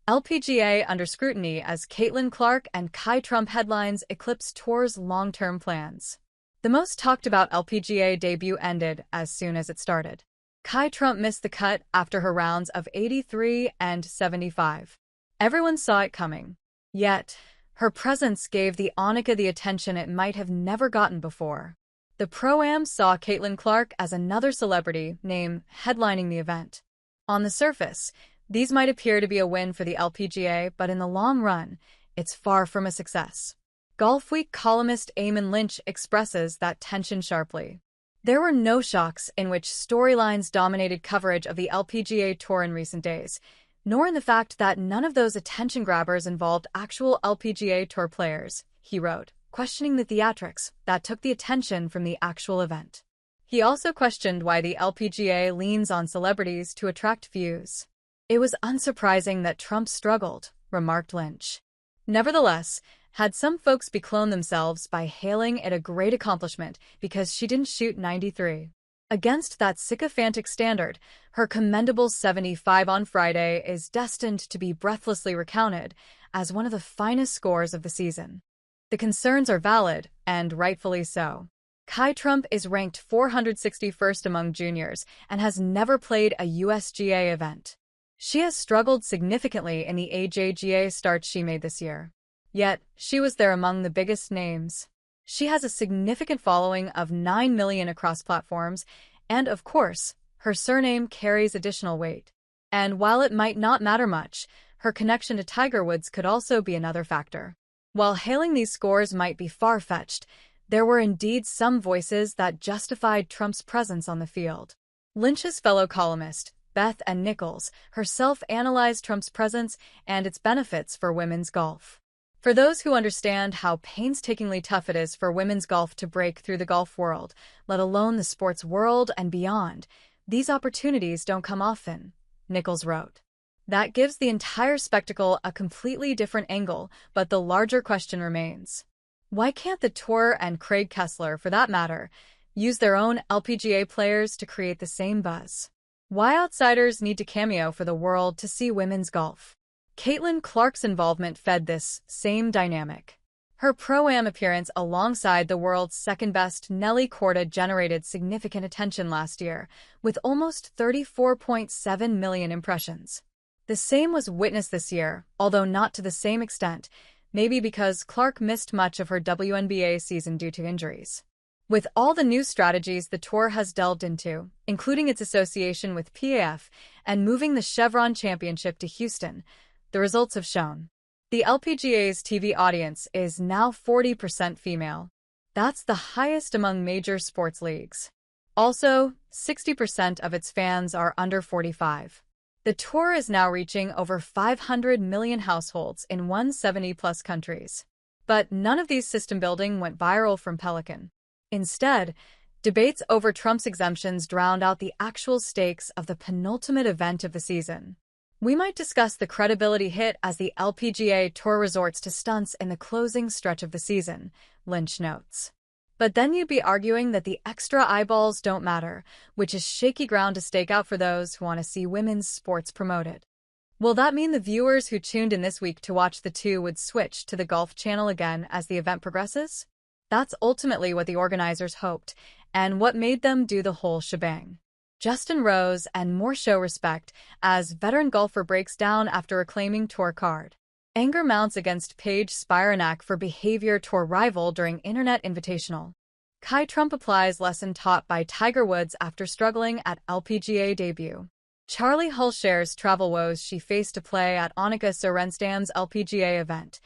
LPGA under scrutiny as Caitlin Clark and Kai Trump headlines Eclipse Tour's long-term plans. The most talked about LPGA debut ended as soon as it started. Kai Trump missed the cut after her rounds of 83 and 75. Everyone saw it coming. Yet, her presence gave the Annika the attention it might have never gotten before. The Pro-Am saw Caitlin Clark as another celebrity name headlining the event. On the surface, these might appear to be a win for the LPGA, but in the long run, it's far from a success. Golf Week columnist Eamon Lynch expresses that tension sharply. There were no shocks in which storylines dominated coverage of the LPGA Tour in recent days, nor in the fact that none of those attention grabbers involved actual LPGA Tour players, he wrote, questioning the theatrics that took the attention from the actual event. He also questioned why the LPGA leans on celebrities to attract views. It was unsurprising that Trump struggled, remarked Lynch. Nevertheless, had some folks becloned themselves by hailing it a great accomplishment because she didn't shoot 93. Against that sycophantic standard, her commendable 75 on Friday is destined to be breathlessly recounted as one of the finest scores of the season. The concerns are valid, and rightfully so. Kai Trump is ranked 461st among juniors and has never played a USGA event. She has struggled significantly in the AJGA start she made this year. Yet, she was there among the biggest names. She has a significant following of 9 million across platforms, and of course, her surname carries additional weight. And while it might not matter much, her connection to Tiger Woods could also be another factor. While hailing these scores might be far-fetched, there were indeed some voices that justified Trump's presence on the field. Lynch's fellow columnist, Beth and Nichols, herself analyzed Trump's presence and its benefits for women's golf. For those who understand how painstakingly tough it is for women's golf to break through the golf world, let alone the sports world and beyond, these opportunities don't come often, Nichols wrote. That gives the entire spectacle a completely different angle, but the larger question remains. Why can't the Tour and Craig Kessler, for that matter, use their own LPGA players to create the same buzz? Why outsiders need to cameo for the world to see women's golf? Caitlin Clark's involvement fed this same dynamic. Her Pro-Am appearance alongside the world's second-best Nelly Korda generated significant attention last year, with almost 34.7 million impressions. The same was witnessed this year, although not to the same extent, maybe because Clark missed much of her WNBA season due to injuries. With all the new strategies the Tour has delved into, including its association with PAF and moving the Chevron Championship to Houston, the results have shown. The LPGA's TV audience is now 40% female. That's the highest among major sports leagues. Also, 60% of its fans are under 45. The Tour is now reaching over 500 million households in 170-plus countries. But none of these system building went viral from Pelican. Instead, debates over Trump's exemptions drowned out the actual stakes of the penultimate event of the season. We might discuss the credibility hit as the LPGA Tour resorts to stunts in the closing stretch of the season, Lynch notes. But then you'd be arguing that the extra eyeballs don't matter, which is shaky ground to stake out for those who want to see women's sports promoted. Will that mean the viewers who tuned in this week to watch the two would switch to the Golf Channel again as the event progresses? That's ultimately what the organizers hoped, and what made them do the whole shebang. Justin Rose and more show respect as veteran golfer breaks down after reclaiming Tour card. Anger mounts against Paige Spiranak for behavior Tour rival during Internet Invitational. Kai Trump applies lesson taught by Tiger Woods after struggling at LPGA debut. Charlie Hull shares travel woes she faced to play at Annika Sorenstam's LPGA event.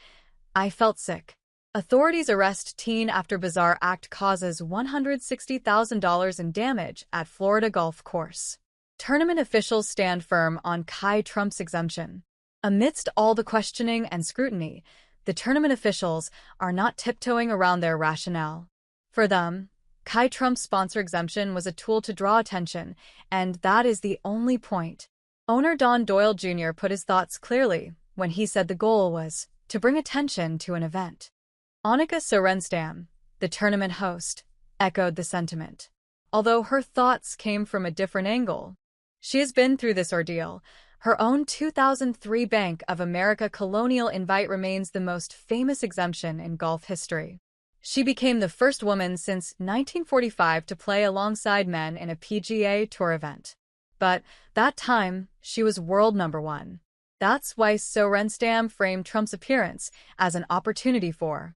I felt sick. Authorities arrest teen after bizarre act causes $160,000 in damage at Florida golf course. Tournament officials stand firm on Kai Trump's exemption. Amidst all the questioning and scrutiny, the tournament officials are not tiptoeing around their rationale. For them, Kai Trump's sponsor exemption was a tool to draw attention, and that is the only point. Owner Don Doyle Jr. put his thoughts clearly when he said the goal was to bring attention to an event. Annika Sorenstam, the tournament host, echoed the sentiment. Although her thoughts came from a different angle. She has been through this ordeal, Her own 2003 Bank of America Colonial Invite remains the most famous exemption in golf history. She became the first woman since 1945 to play alongside men in a PGA Tour event. But that time, she was world number one. That's why Sorenstam framed Trump's appearance as an opportunity for